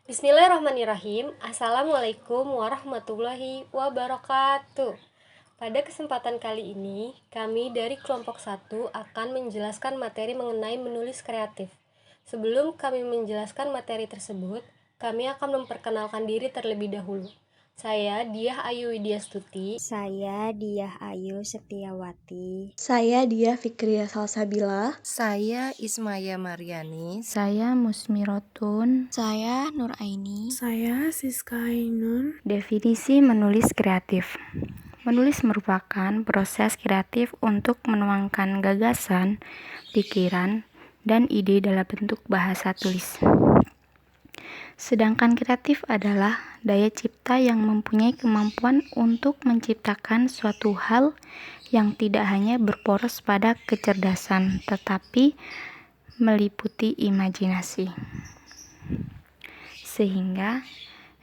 Bismillahirrahmanirrahim. Assalamualaikum warahmatullahi wabarakatuh. Pada kesempatan kali ini, kami dari kelompok 1 akan menjelaskan materi mengenai menulis kreatif. Sebelum kami menjelaskan materi tersebut, kami akan memperkenalkan diri terlebih dahulu. Saya Diah Ayu Widyastuti. Saya Diah Ayu Setiawati. Saya Diah Fikriya Salsabila. Saya Ismaya Mariani. Saya Musmirotun. Saya Nur Aini. Saya Siska Ainun. Definisi menulis kreatif. Menulis merupakan proses kreatif untuk menuangkan gagasan, pikiran, dan ide dalam bentuk bahasa tulis. Sedangkan kreatif adalah daya cipta yang mempunyai kemampuan untuk menciptakan suatu hal yang tidak hanya berporos pada kecerdasan, tetapi meliputi imajinasi. Sehingga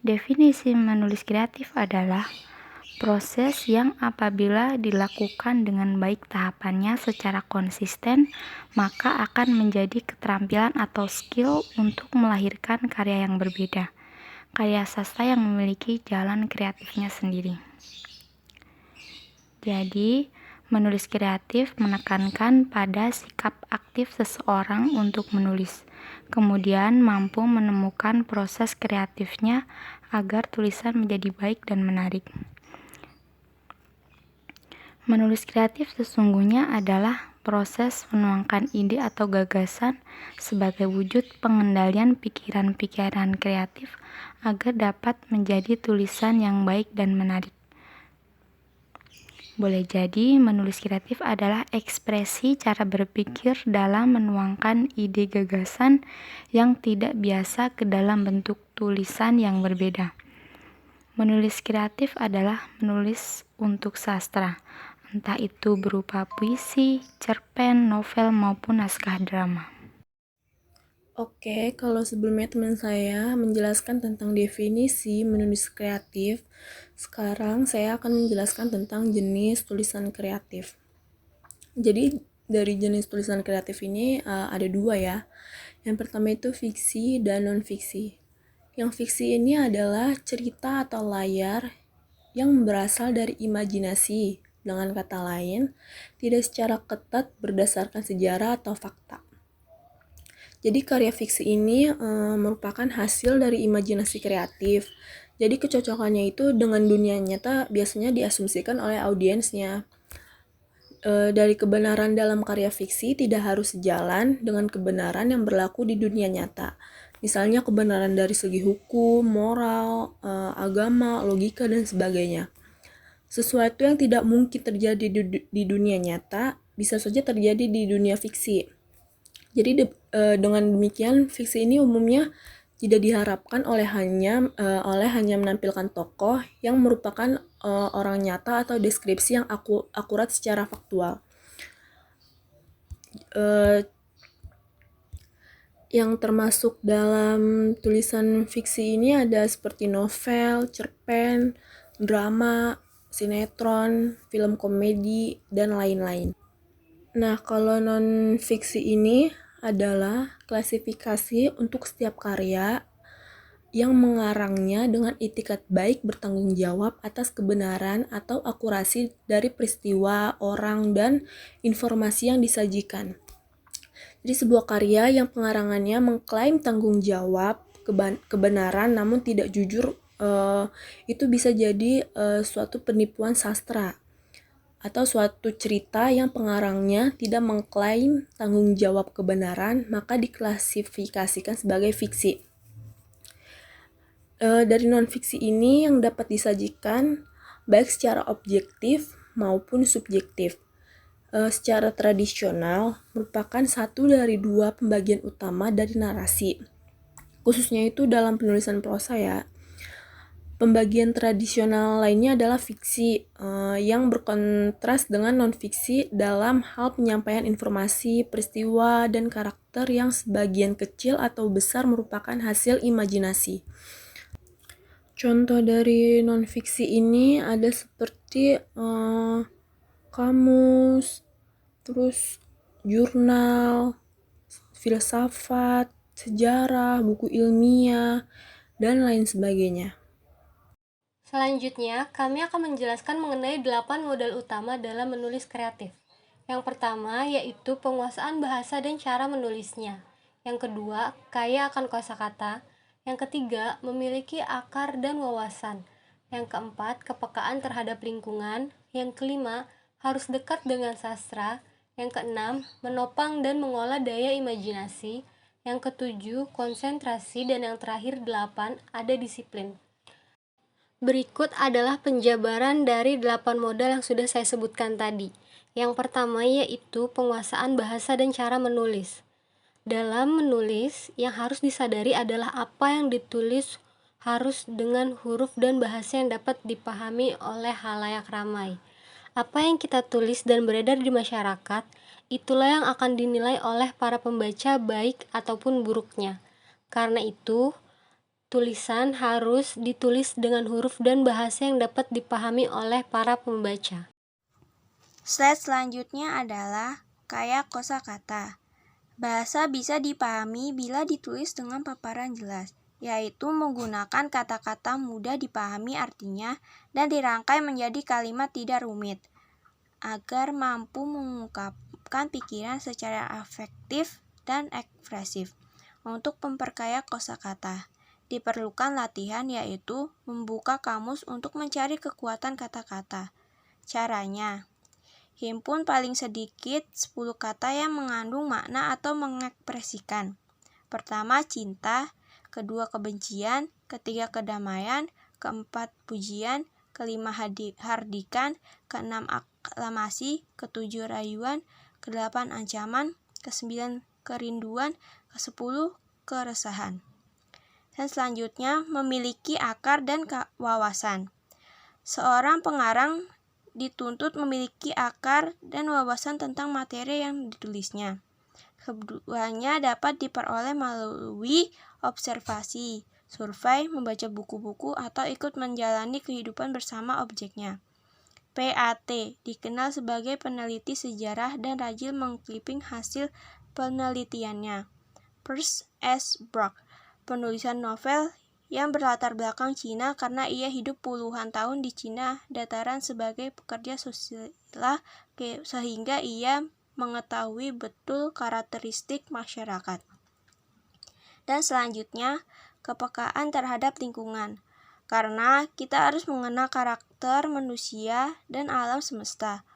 definisi menulis kreatif adalah proses yang apabila dilakukan dengan baik tahapannya secara konsisten, maka akan menjadi keterampilan atau skill untuk melahirkan karya yang berbeda. Karya sastra yang memiliki jalan kreatifnya sendiri. Jadi, menulis kreatif menekankan pada sikap aktif seseorang untuk menulis, kemudian mampu menemukan proses kreatifnya agar tulisan menjadi baik dan menarik. Menulis kreatif sesungguhnya adalah proses menuangkan ide atau gagasan sebagai wujud pengendalian pikiran-pikiran kreatif agar dapat menjadi tulisan yang baik dan menarik. Boleh jadi menulis kreatif adalah ekspresi cara berpikir dalam menuangkan ide gagasan yang tidak biasa ke dalam bentuk tulisan yang berbeda. Menulis kreatif adalah menulis untuk sastra, entah itu berupa puisi, cerpen, novel, maupun naskah drama. Oke, kalau sebelumnya teman saya menjelaskan tentang definisi menulis kreatif, sekarang saya akan menjelaskan tentang jenis tulisan kreatif. Jadi dari jenis tulisan kreatif ini ada dua ya. Yang pertama itu fiksi dan non-fiksi. Yang fiksi ini adalah cerita atau layar yang berasal dari imajinasi. Dengan kata lain, tidak secara ketat berdasarkan sejarah atau fakta. Jadi karya fiksi ini merupakan hasil dari imajinasi kreatif. Jadi kecocokannya itu dengan dunia nyata biasanya diasumsikan oleh audiensnya. Dari kebenaran dalam karya fiksi tidak harus sejalan dengan kebenaran yang berlaku di dunia nyata. Misalnya kebenaran dari segi hukum, moral, agama, logika, dan sebagainya. Sesuatu yang tidak mungkin terjadi di dunia nyata bisa saja terjadi di dunia fiksi. Jadi dengan demikian fiksi ini umumnya tidak diharapkan oleh hanya menampilkan tokoh yang merupakan orang nyata atau deskripsi yang akurat secara faktual. Yang termasuk dalam tulisan fiksi ini ada seperti novel, cerpen, drama, sinetron, film komedi, dan lain-lain. Nah, kalau non-fiksi ini adalah klasifikasi untuk setiap karya yang mengarangnya dengan itikat baik bertanggung jawab atas kebenaran atau akurasi dari peristiwa, orang, dan informasi yang disajikan. Jadi sebuah karya yang pengarangannya mengklaim tanggung jawab kebenaran namun tidak jujur, itu bisa jadi suatu penipuan sastra. Atau suatu cerita yang pengarangnya tidak mengklaim tanggung jawab kebenaran, maka diklasifikasikan sebagai fiksi. Dari non-fiksi ini yang dapat disajikan baik secara objektif maupun subjektif. Secara tradisional merupakan satu dari dua pembagian utama dari narasi. Khususnya itu dalam penulisan prosa ya. Pembagian tradisional lainnya adalah fiksi yang berkontras dengan non-fiksi dalam hal penyampaian informasi, peristiwa, dan karakter yang sebagian kecil atau besar merupakan hasil imajinasi. Contoh dari non-fiksi ini ada seperti kamus, terus jurnal, filsafat, sejarah, buku ilmiah, dan lain sebagainya. Selanjutnya, kami akan menjelaskan mengenai 8 modal utama dalam menulis kreatif. Yang pertama yaitu penguasaan bahasa dan cara menulisnya. Yang kedua, kaya akan kosakata. Yang ketiga, memiliki akar dan wawasan. Yang keempat, kepekaan terhadap lingkungan. Yang kelima, harus dekat dengan sastra. Yang keenam, menopang dan mengolah daya imajinasi. Yang ketujuh, konsentrasi. Dan yang terakhir 8, ada disiplin. Berikut adalah penjabaran dari 8 modal yang sudah saya sebutkan tadi. Yang pertama yaitu penguasaan bahasa dan cara menulis. Dalam menulis, yang harus disadari adalah apa yang ditulis harus dengan huruf dan bahasa yang dapat dipahami oleh halayak ramai. Apa yang kita tulis dan beredar di masyarakat, itulah yang akan dinilai oleh para pembaca baik ataupun buruknya. Karena itu, tulisan harus ditulis dengan huruf dan bahasa yang dapat dipahami oleh para pembaca. Slide selanjutnya adalah kaya kosakata. Bahasa bisa dipahami bila ditulis dengan paparan jelas, yaitu menggunakan kata-kata mudah dipahami artinya dan dirangkai menjadi kalimat tidak rumit, agar mampu mengungkapkan pikiran secara afektif dan ekspresif. Untuk memperkaya kosakata, diperlukan latihan yaitu membuka kamus untuk mencari kekuatan kata-kata. Caranya, himpun paling sedikit 10 kata yang mengandung makna atau mengekspresikan. Pertama, cinta. Kedua, kebencian. Ketiga, kedamaian. Keempat, pujian. Kelima, hardikan. Keenam, aklamasi. Ketujuh, rayuan. Kedelapan, ancaman. Kesembilan, kerinduan. Kesepuluh, keresahan. Dan selanjutnya, memiliki akar dan wawasan. Seorang pengarang dituntut memiliki akar dan wawasan tentang materi yang ditulisnya. Keduanya dapat diperoleh melalui observasi, survei, membaca buku-buku, atau ikut menjalani kehidupan bersama objeknya. PAT dikenal sebagai peneliti sejarah dan rajin mengclipping hasil penelitiannya. Percy S. Brock, penulisan novel yang berlatar belakang Cina karena ia hidup puluhan tahun di Cina dataran sebagai pekerja susila sehingga ia mengetahui betul karakteristik masyarakat. Dan selanjutnya, kepekaan terhadap lingkungan. Karena kita harus mengenal karakter manusia dan alam semesta.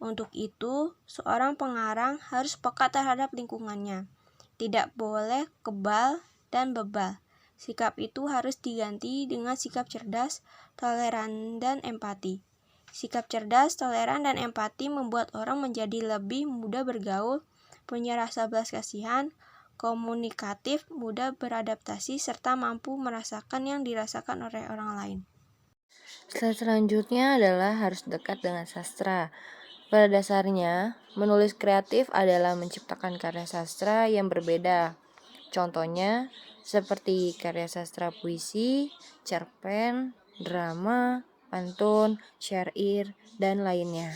Untuk itu, seorang pengarang harus peka terhadap lingkungannya. Tidak boleh kebal dan bebal. Sikap itu harus diganti dengan sikap cerdas, toleran, dan empati. Sikap cerdas, toleran, dan empati membuat orang menjadi lebih mudah bergaul, punya rasa belas kasihan, komunikatif, mudah beradaptasi, serta mampu merasakan yang dirasakan oleh orang lain. Slide selanjutnya adalah harus dekat dengan sastra. Pada dasarnya, menulis kreatif adalah menciptakan karya sastra yang berbeda. Contohnya, seperti karya sastra puisi, cerpen, drama, pantun, syair, dan lainnya.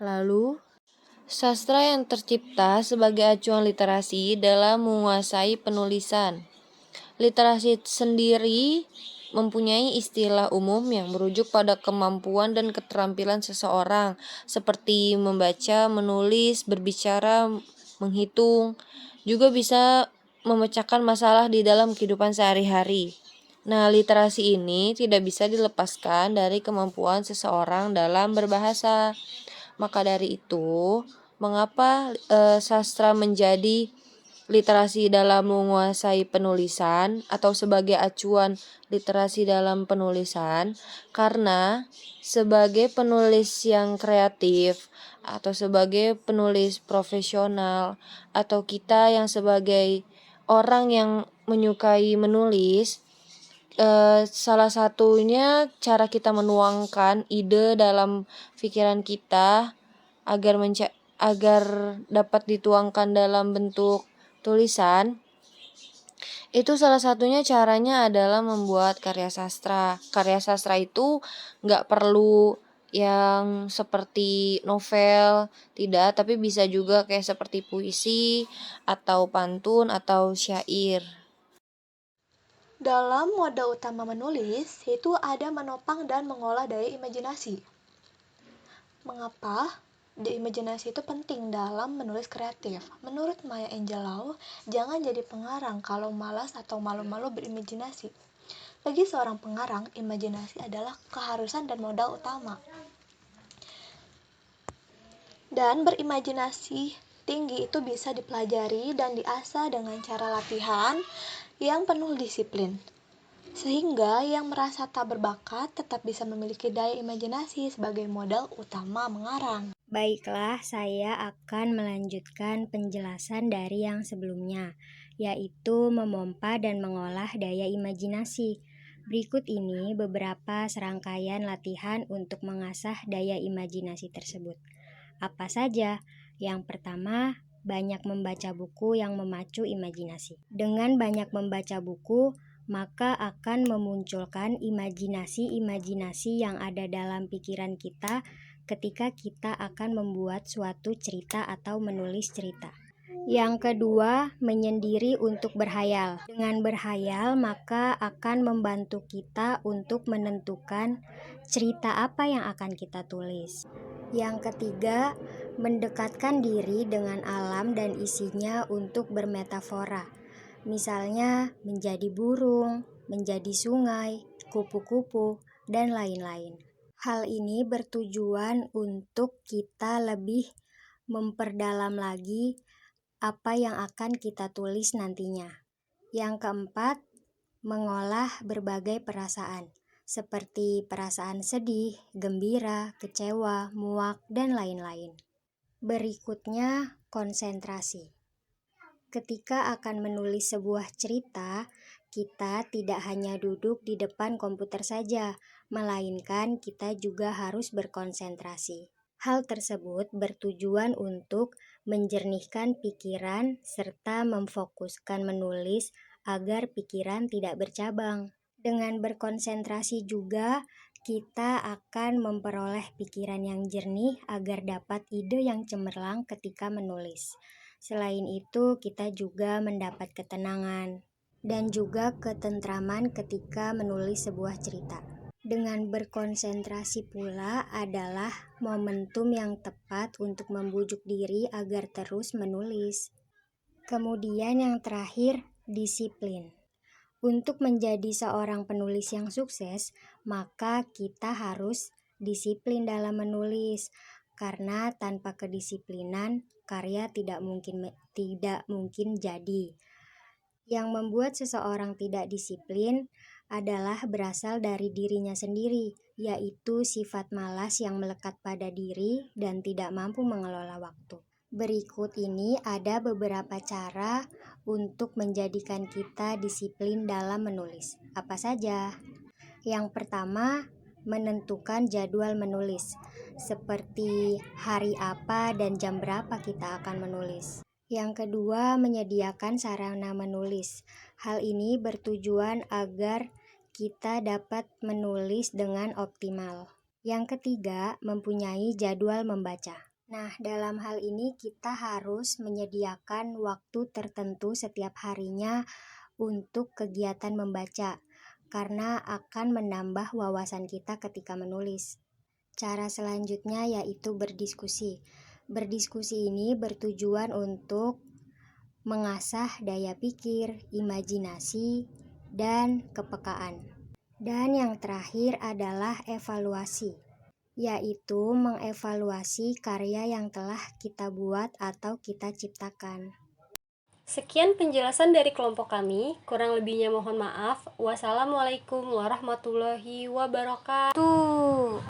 Lalu, sastra yang tercipta sebagai acuan literasi dalam menguasai penulisan. Literasi sendiri mempunyai istilah umum yang merujuk pada kemampuan dan keterampilan seseorang, seperti membaca, menulis, berbicara, menghitung, juga bisa memecahkan masalah di dalam kehidupan sehari-hari. Nah, literasi ini tidak bisa dilepaskan dari kemampuan seseorang dalam berbahasa. Maka dari itu, mengapa sastra menjadi literasi dalam menguasai penulisan atau sebagai acuan literasi dalam penulisan? Karena sebagai penulis yang kreatif atau sebagai penulis profesional atau kita yang sebagai orang yang menyukai menulis, salah satunya cara kita menuangkan ide dalam pikiran kita agar dapat dituangkan dalam bentuk tulisan. Itu salah satunya caranya adalah membuat karya sastra. Karya sastra itu nggak perlu yang seperti novel, tidak, tapi bisa juga kayak seperti puisi, atau pantun, atau syair. Dalam moda utama menulis, itu ada menopang dan mengolah daya imajinasi. Mengapa? Daya imajinasi itu penting dalam menulis kreatif. Menurut Maya Angelou, jangan jadi pengarang kalau malas atau malu-malu berimajinasi. Bagi seorang pengarang, imajinasi adalah keharusan dan modal utama. Dan berimajinasi tinggi itu bisa dipelajari dan diasah dengan cara latihan yang penuh disiplin. Sehingga yang merasa tak berbakat tetap bisa memiliki daya imajinasi sebagai modal utama mengarang. Baiklah, saya akan melanjutkan penjelasan dari yang sebelumnya, yaitu memompa dan mengolah daya imajinasi. Berikut ini beberapa serangkaian latihan untuk mengasah daya imajinasi tersebut. Apa saja? Yang pertama, banyak membaca buku yang memacu imajinasi. Dengan banyak membaca buku, maka akan memunculkan imajinasi-imajinasi yang ada dalam pikiran kita ketika kita akan membuat suatu cerita atau menulis cerita. Yang kedua, menyendiri untuk berhayal. Dengan berhayal, maka akan membantu kita untuk menentukan cerita apa yang akan kita tulis. Yang ketiga, mendekatkan diri dengan alam dan isinya untuk bermetafora. Misalnya, menjadi burung, menjadi sungai, kupu-kupu, dan lain-lain. Hal ini bertujuan untuk kita lebih memperdalam lagi apa yang akan kita tulis nantinya. Yang keempat, mengolah berbagai perasaan, seperti perasaan sedih, gembira, kecewa, muak, dan lain-lain. Berikutnya, konsentrasi. Ketika akan menulis sebuah cerita, kita tidak hanya duduk di depan komputer saja, melainkan kita juga harus berkonsentrasi. Hal tersebut bertujuan untuk menjernihkan pikiran serta memfokuskan menulis agar pikiran tidak bercabang. Dengan berkonsentrasi juga, kita akan memperoleh pikiran yang jernih agar dapat ide yang cemerlang ketika menulis. Selain itu, kita juga mendapat ketenangan dan juga ketentraman ketika menulis sebuah cerita. Dengan berkonsentrasi pula adalah momentum yang tepat untuk membujuk diri agar terus menulis. Kemudian yang terakhir, disiplin. Untuk menjadi seorang penulis yang sukses, maka kita harus disiplin dalam menulis. Karena tanpa kedisiplinan, karya tidak mungkin jadi. Yang membuat seseorang tidak disiplin adalah berasal dari dirinya sendiri, yaitu sifat malas yang melekat pada diri dan tidak mampu mengelola waktu. Berikut ini ada beberapa cara untuk menjadikan kita disiplin dalam menulis. Apa saja? Yang pertama, menentukan jadwal menulis, seperti hari apa dan jam berapa kita akan menulis. Yang kedua, menyediakan sarana menulis. Hal ini bertujuan agar kita dapat menulis dengan optimal. Yang ketiga, mempunyai jadwal membaca. Nah, dalam hal ini kita harus menyediakan waktu tertentu setiap harinya untuk kegiatan membaca, karena akan menambah wawasan kita ketika menulis. Cara selanjutnya yaitu berdiskusi. Berdiskusi ini bertujuan untuk mengasah daya pikir, imajinasi, dan kepekaan. Dan yang terakhir adalah evaluasi, yaitu mengevaluasi karya yang telah kita buat atau kita ciptakan. Sekian penjelasan dari kelompok kami, kurang lebihnya mohon maaf. Wassalamualaikum warahmatullahi wabarakatuh.